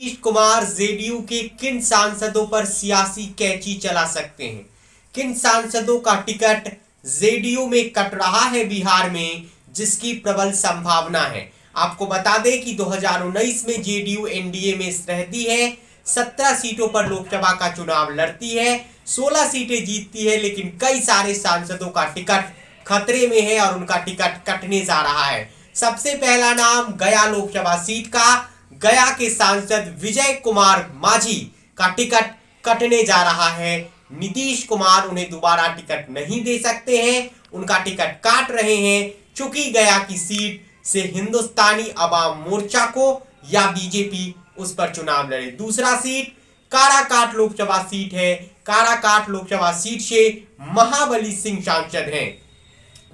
Nitish Kumar JDU के किन सांसदों पर सियासी कैंची चला सकते हैं? किन सांसदों का टिकट जेडीयू में कट रहा है बिहार में, जिसकी प्रबल संभावना है? आपको बता दें कि 2019 में जेडीयू एनडीए में रहती है, 17 सीटों पर लोकसभा का चुनाव लड़ती है, 16 सीटें जीतती है, लेकिन कई सारे सांसदों का टिकट खतरे में है और उनका टिकट कटने जा रहा है। सबसे पहला नाम गया लोकसभा सीट का, गया के सांसद विजय कुमार माझी का टिकट कटने जा रहा है। नीतीश कुमार उन्हें दोबारा टिकट नहीं दे सकते हैं, उनका टिकट काट रहे हैं, चूंकि गया की सीट से हिंदुस्तानी अवाम मोर्चा को या बीजेपी उस पर चुनाव लड़े। दूसरा सीट काराकाट लोकसभा सीट है। काराकाट लोकसभा सीट से महाबली सिंह सांसद हैं।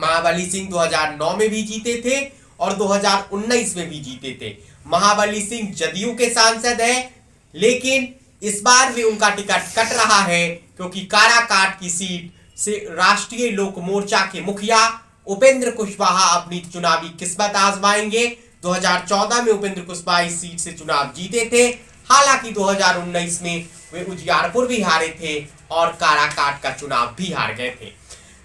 महाबली सिंह 2009 में भी जीते थे और 2019 में भी जीते थे। महाबली सिंह जदयू के सांसद हैं, लेकिन इस बार भी उनका टिकट कट रहा है, क्योंकि काराकाट की सीट से राष्ट्रीय लोक मोर्चा के मुखिया उपेंद्र कुशवाहा अपनी चुनावी किस्मत आजमाएंगे। 2014 में उपेंद्र कुशवाहा इस सीट से चुनाव जीते थे, हालांकि 2019 में वे उजियारपुर भी हारे थे और काराकाट का चुनाव भी हार गए थे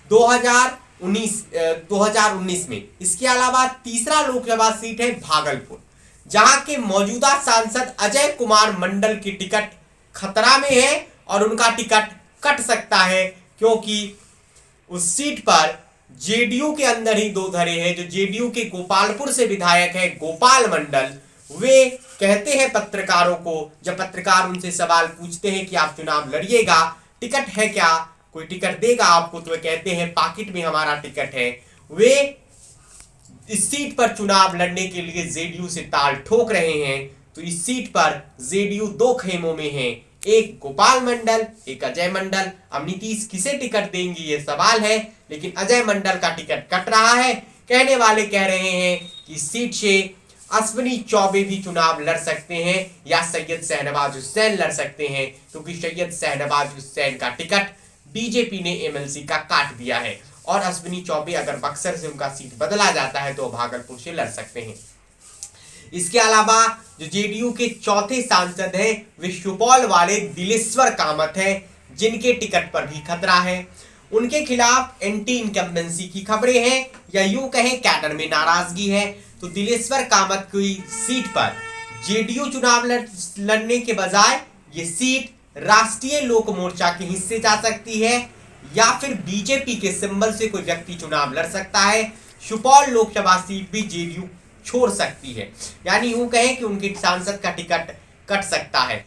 2019 में। इसके अलावा तीसरा लोकसभा सीट है भागलपुर, जहां के मौजूदा सांसद अजय कुमार मंडल की टिकट खतरा में है और उनका टिकट कट सकता है, क्योंकि उस सीट पर जेडीयू के अंदर ही दो धड़े हैं। जो जेडीयू के गोपालपुर से विधायक है गोपाल मंडल, वे कहते हैं पत्रकारों को, जब पत्रकार उनसे सवाल पूछते हैं कि आप चुनाव लड़िएगा, टिकट है क्या, कोई टिकट देगा आपको, तो वे कहते हैं पॉकेट में हमारा टिकट है। वे इस सीट पर चुनाव लड़ने के लिए जेडीयू से ताल ठोक रहे हैं। तो इस सीट पर जेडीयू दो खेमों में है, एक गोपाल मंडल, एक अजय मंडल। अब नीतीश किसे टिकट देंगे ये सवाल है, लेकिन अजय मंडल का टिकट कट रहा है। कहने वाले कह रहे हैं कि इस सीट से अश्विनी चौबे भी चुनाव लड़ सकते हैं या सैयद शहनवाज हुसैन लड़ सकते हैं, क्योंकि सैयद शहनवाज हुसैन का टिकट बीजेपी ने एमएलसी का काट दिया है और अश्विनी चौबे अगर बक्सर से उनका सीट बदला जाता है तो भागलपुर से लड़ सकते हैं। इसके अलावा जो जेडीयू के चौथे सांसद हैं वे सुपौल वाले दिलेश्वर कामत हैं, जिनके टिकट पर भी खतरा है। उनके खिलाफ एंटी इनकम्बेंसी की खबरें हैं या यूं कहें कैडर में नाराजगी है। तो दिलेश्वर कामत की सीट पर जेडीयू चुनाव लड़ने के बजाय ये सीट राष्ट्रीय लोक मोर्चा के हिस्से जा सकती है या फिर बीजेपी के सिंबल से कोई व्यक्ति चुनाव लड़ सकता है। सुपौल लोकसभा सीट भी जेडीयू छोड़ सकती है, यानी यूं कहें कि उनके सांसद का टिकट कट सकता है।